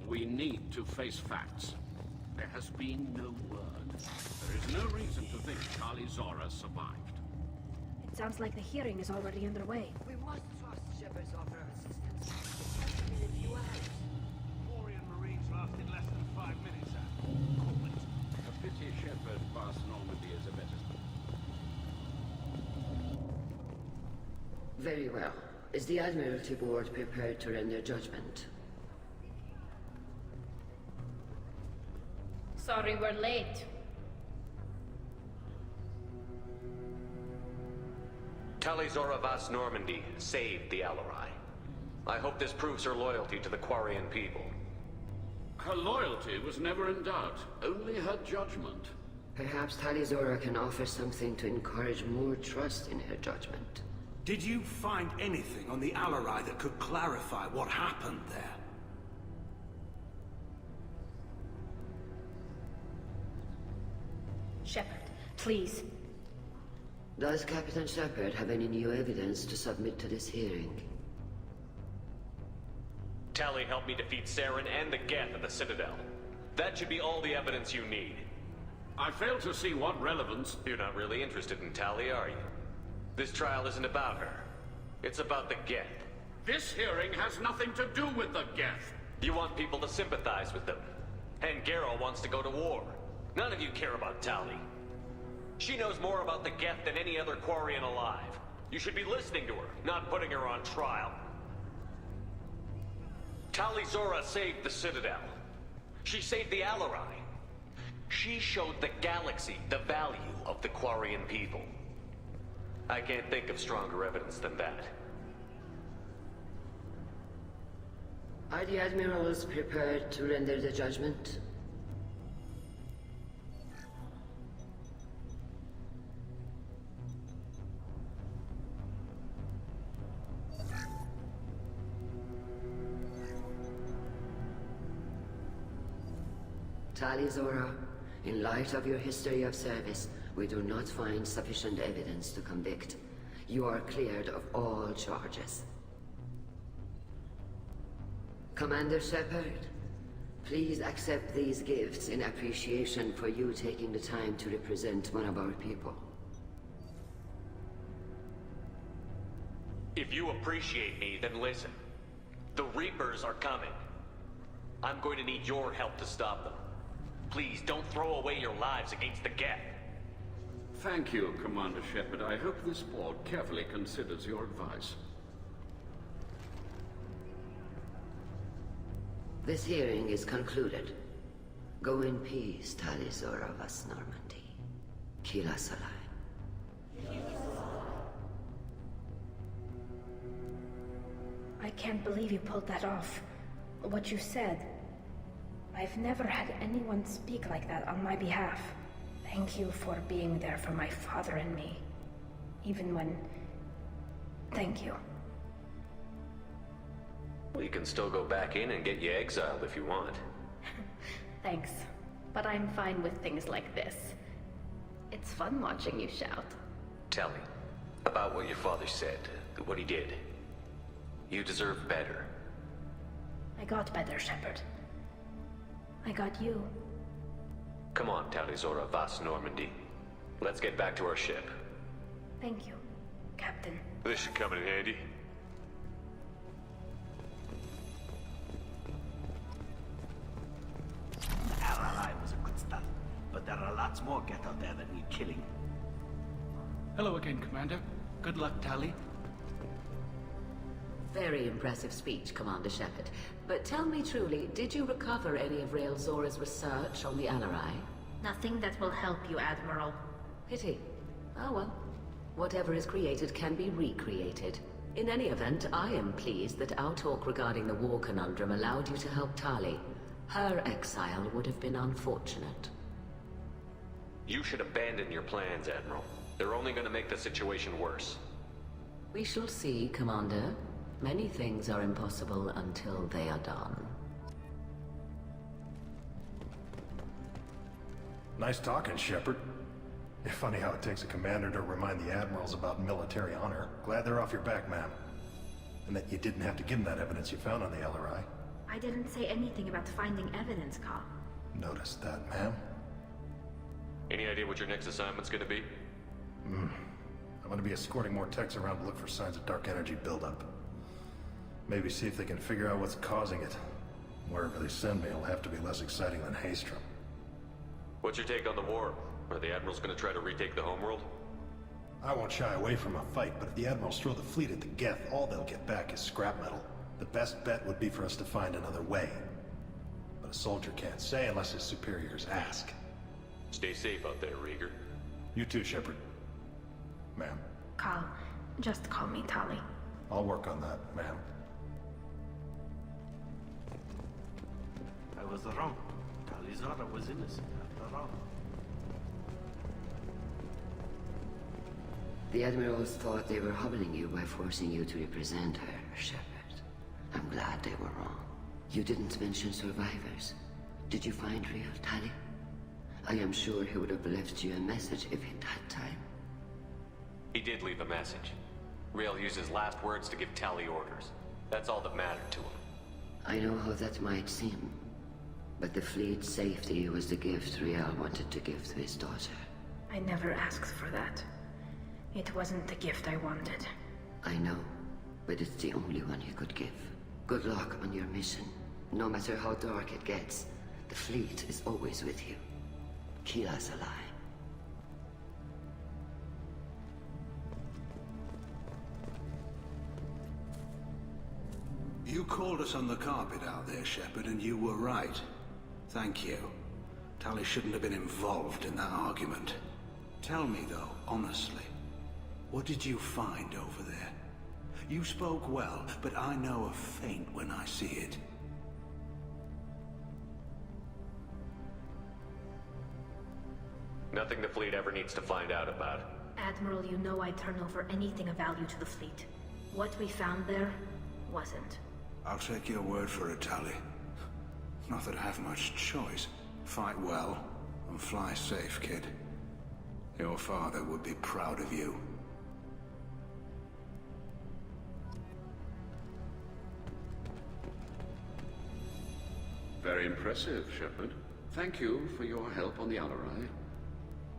We need to face facts. There has been no word. There is no reason to think Tali-Zora survived. It sounds like the hearing is already underway. We must trust Shepard's offer of assistance. It can be in a few hours. Quarian Marines lasted less than 5 minutes, Call it. A pity Shepard past Normandy is a better... Very well. Is the Admiralty Board prepared to render judgment? Sorry we're late. Tali-Zora Vas Normandy saved the Alarai. I hope this proves her loyalty to the Quarian people. Her loyalty was never in doubt, only her judgment. Perhaps Tali-Zora can offer something to encourage more trust in her judgment. Did you find anything on the Alarai that could clarify what happened there? Shepard, please. Does Captain Shepard have any new evidence to submit to this hearing? Tali helped me defeat Saren and the Geth at the Citadel. That should be all the evidence you need. I fail to see what relevance... You're not really interested in Tali, are you? This trial isn't about her. It's about the Geth. This hearing has nothing to do with the Geth. You want people to sympathize with them. And Garrow wants to go to war. None of you care about Tali. She knows more about the Geth than any other Quarian alive. You should be listening to her, not putting her on trial. Tali-Zora saved the Citadel. She saved the Alarai. She showed the galaxy the value of the Quarian people. I can't think of stronger evidence than that. Are the Admirals prepared to render the judgment? Tali-Zora, in light of your history of service, we do not find sufficient evidence to convict. You are cleared of all charges. Commander Shepard, please accept these gifts in appreciation for you taking the time to represent one of our people. If you appreciate me, then listen. The Reapers are coming. I'm going to need your help to stop them. Please, don't throw away your lives against the Geth. Thank you, Commander Shepard. I hope this board carefully considers your advice. This hearing is concluded. Go in peace, Tali-Zora Vas Normandy. Kila Salai. I can't believe you pulled that off. What you said. I've never had anyone speak like that on my behalf. Thank you for being there for my father and me. Even when... Thank you. Well, you can still go back in and get you exiled if you want. Thanks. But I'm fine with things like this. It's fun watching you shout. Tell me about what your father said, what he did. You deserve better. I got better, Shepard. I got you. Come on, Tali-Zora Vas Normandy. Let's get back to our ship. Thank you, Captain. This should come in handy. The Alarai was a good start, but there are lots more Geth out there that need killing. Hello again, Commander. Good luck, Tali. Very impressive speech, Commander Shepard. But tell me truly, did you recover any of Rael Zora's research on the Alarai? Nothing that will help you, Admiral. Pity. Oh well. Whatever is created can be recreated. In any event, I am pleased that our talk regarding the war conundrum allowed you to help Tali. Her exile would have been unfortunate. You should abandon your plans, Admiral. They're only going to make the situation worse. We shall see, Commander. Many things are impossible until they are done. Nice talking, Shepard. Funny how it takes a commander to remind the admirals about military honor. Glad they're off your back, ma'am. And that you didn't have to give them that evidence you found on the LRI. I I didn't say anything about finding evidence, Carl. Noticed that, ma'am. Any idea what your next assignment's gonna be? I'm gonna be escorting more techs around to look for signs of dark energy buildup. Maybe see if they can figure out what's causing it. Wherever they send me, it'll have to be less exciting than Haystrom. What's your take on the war? Are the Admirals gonna try to retake the homeworld? I won't shy away from a fight, but if the Admirals throw the fleet at the Geth, all they'll get back is scrap metal. The best bet would be for us to find another way. But a soldier can't say unless his superiors ask. Stay safe out there, Rieger. You too, Shepard. Ma'am. Carl, just call me Tali. I'll work on that, ma'am. I was wrong. Tali3 was innocent after all. The Admirals thought they were humbling you by forcing you to represent her, Shepard. I'm glad they were wrong. You didn't mention survivors. Did you find real Tali? I am sure he would have left you a message if he'd had time. He did leave a message. Rael used his last words to give Tali orders. That's all that mattered to him. I know how that might seem, but the fleet's safety was the gift Rael wanted to give to his daughter. I never asked for that. It wasn't the gift I wanted. I know, but it's the only one you could give. Good luck on your mission. No matter how dark it gets, the fleet is always with you. Keep us alive. You called us on the carpet out there, Shepard, and you were right. Thank you. Tali shouldn't have been involved in that argument. Tell me, though, honestly, what did you find over there? You spoke well, but I know a feint when I see it. Nothing the fleet ever needs to find out about. Admiral, you know I'd turn over anything of value to the fleet. What we found there wasn't. I'll take your word for it, Tali. Not that I have much choice. Fight well, and fly safe, kid. Your father would be proud of you. Very impressive, Shepard. Thank you for your help on the Alarai.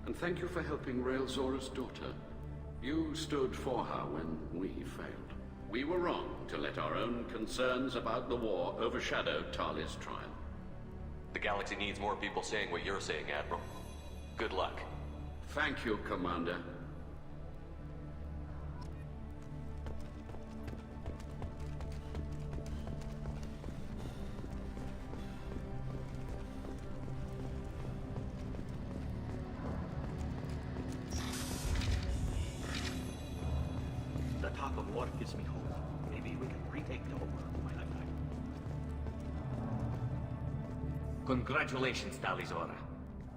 And thank you for helping Rael Zora's daughter. You stood for her when we failed. We were wrong to let our own concerns about the war overshadow Tali's trial. The galaxy needs more people saying what you're saying, Admiral. Good luck. Thank you, Commander. The talk of war gives me hope. Maybe we can retake the whole world in my lifetime. Congratulations, Tali3.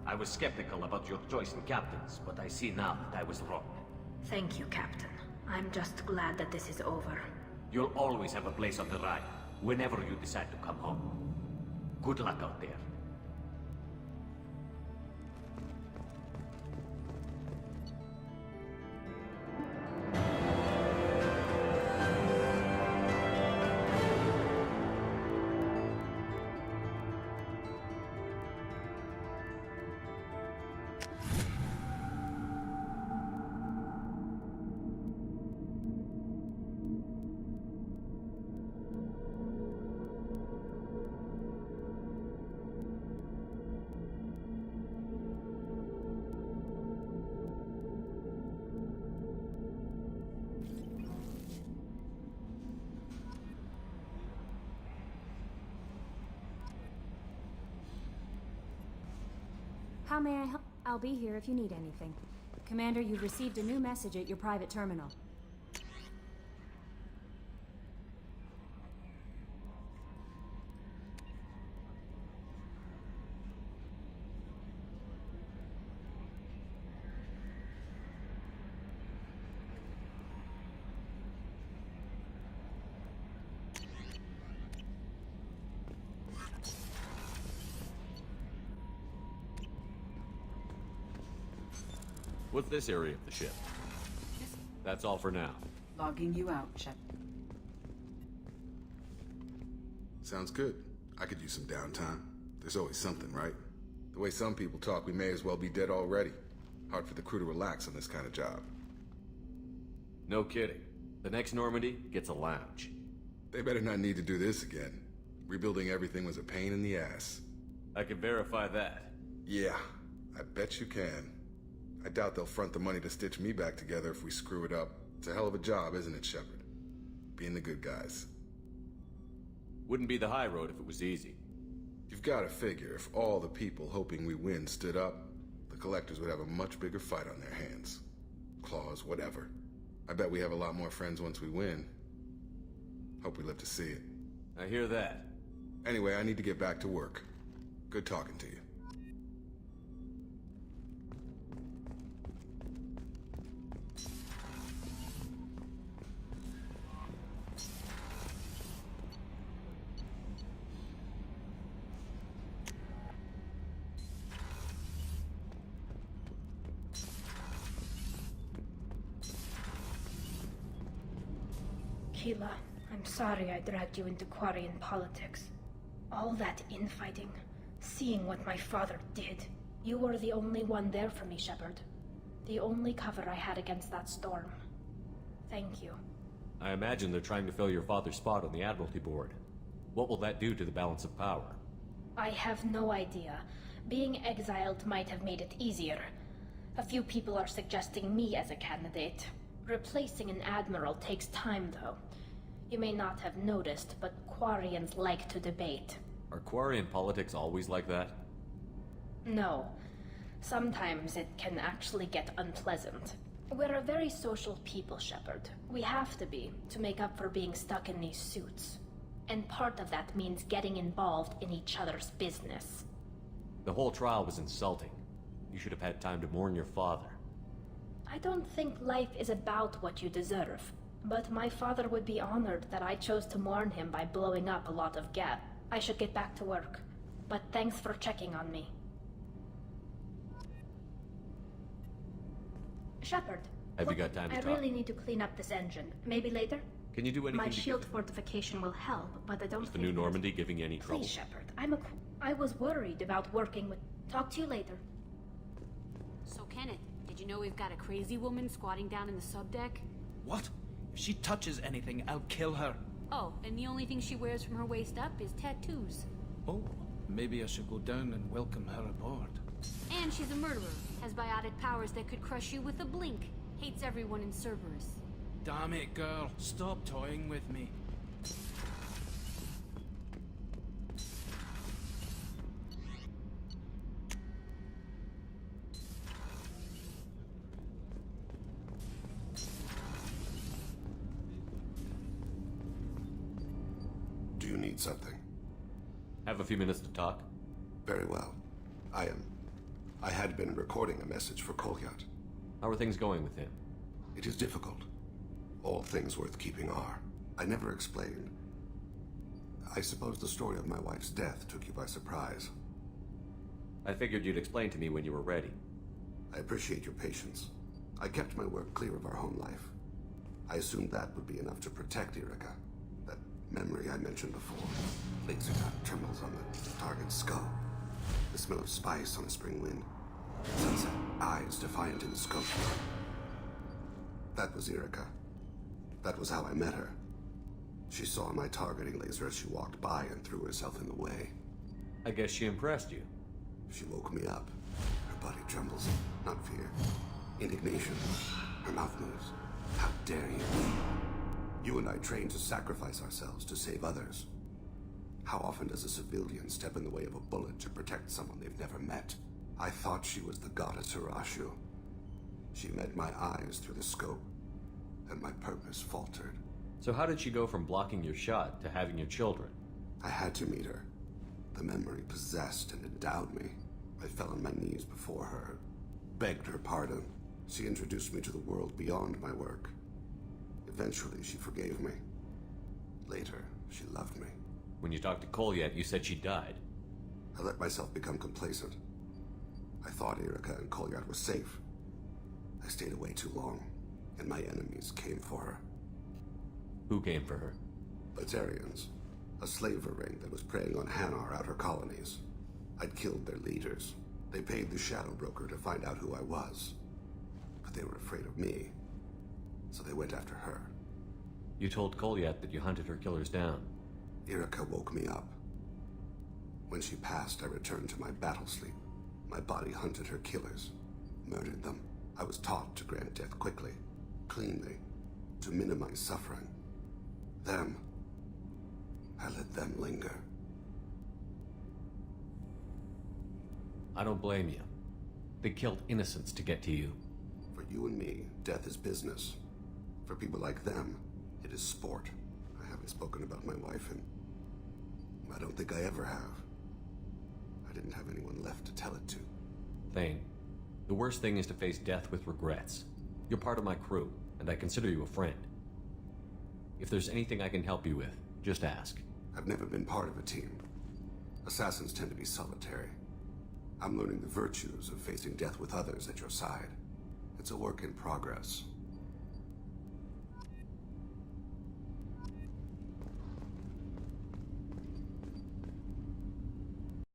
I was skeptical about your choice in captains, but I see now that I was wrong. Thank you, Captain. I'm just glad that this is over. You'll always have a place on the ride, whenever you decide to come home. Good luck out there. How may I help? I'll be here if you need anything. Commander, you've received a new message at your private terminal. What's this area of the ship? That's all for now. Logging you out, Shep. Sounds good. I could use some downtime. There's always something, right? The way some people talk, we may as well be dead already. Hard for the crew to relax on this kind of job. No kidding. The next Normandy gets a lounge. They better not need to do this again. Rebuilding everything was a pain in the ass. I can verify that. Yeah, I bet you can. I doubt they'll front the money to stitch me back together if we screw it up. It's a hell of a job, isn't it, Shepard? Being the good guys. Wouldn't be the high road if it was easy. You've got to figure, if all the people hoping we win stood up, the collectors would have a much bigger fight on their hands. Claws, whatever. I bet we have a lot more friends once we win. Hope we live to see it. I hear that. Anyway, I need to get back to work. Good talking to you. Keela, I'm sorry I dragged you into Quarian politics. All that infighting, seeing what my father did. You were the only one there for me, Shepard. The only cover I had against that storm. Thank you. I imagine they're trying to fill your father's spot on the Admiralty Board. What will that do to the balance of power? I have no idea. Being exiled might have made it easier. A few people are suggesting me as a candidate. Replacing an admiral takes time, though. You may not have noticed, but Quarians like to debate. Are Quarian politics always like that? No. Sometimes it can actually get unpleasant. We're a very social people, Shepard. We have to be, to make up for being stuck in these suits. And part of that means getting involved in each other's business. The whole trial was insulting. You should have had time to mourn your father. I don't think life is about what you deserve. But my father would be honored that I chose to mourn him by blowing up a lot of gas. I should get back to work. But thanks for checking on me. Shepard. Have you got time to talk? I really need to clean up this engine. Maybe later? Can you do anything My to shield get... fortification will help, but I don't Is the think new Normandy giving you any trouble? Please, Shepard. I was worried about working with... Talk to you later. So, Kenneth, did you know we've got a crazy woman squatting down in the subdeck? What? If she touches anything, I'll kill her. Oh, and the only thing she wears from her waist up is tattoos. Oh, maybe I should go down and welcome her aboard. And she's a murderer, has biotic powers that could crush you with a blink, hates everyone in Cerberus. Damn it, girl. Stop toying with me. Do you need something? Have a few minutes to talk? Very well. I had been recording a message for Kolyat. How are things going with him? It is difficult. All things worth keeping are. I never explained. I suppose the story of my wife's death took you by surprise. I figured you'd explain to me when you were ready. I appreciate your patience. I kept my work clear of our home life. I assumed that would be enough to protect Erica. That memory I mentioned before. Laser dot trembles on the target's skull. The smell of spice on a spring wind. Sunset eyes defiant in the scope. That was Erica. That was how I met her. She saw my targeting laser as she walked by and threw herself in the way. I guess she impressed you. She woke me up. Her body trembles. Not fear. Indignation. Her mouth moves. How dare you? You and I trained to sacrifice ourselves to save others. How often does a civilian step in the way of a bullet to protect someone they've never met? I thought she was the goddess Hirashu. She met my eyes through the scope, and my purpose faltered. So how did she go from blocking your shot to having your children? I had to meet her. The memory possessed and endowed me. I fell on my knees before her, begged her pardon. She introduced me to the world beyond my work. Eventually, she forgave me. Later, she loved me. When you talked to Kolyat, you said she died. I let myself become complacent. I thought Erica and Kolyat were safe. I stayed away too long, and my enemies came for her. Who came for her? Batarians. A slaver ring that was preying on Hanar outer colonies. I'd killed their leaders. They paid the Shadow Broker to find out who I was. But they were afraid of me. So they went after her. You told Kolyat that you hunted her killers down. Irika woke me up. When she passed, I returned to my battle sleep. My body hunted her killers, murdered them. I was taught to grant death quickly, cleanly, to minimize suffering. Them, I let them linger. I don't blame you. They killed innocents to get to you. For you and me, death is business. For people like them, it is sport. I haven't spoken about my wife, and I don't think I ever have. I didn't have anyone left to tell it to. Thane, the worst thing is to face death with regrets. You're part of my crew, and I consider you a friend. If there's anything I can help you with, just ask. I've never been part of a team. Assassins tend to be solitary. I'm learning the virtues of facing death with others at your side. It's a work in progress.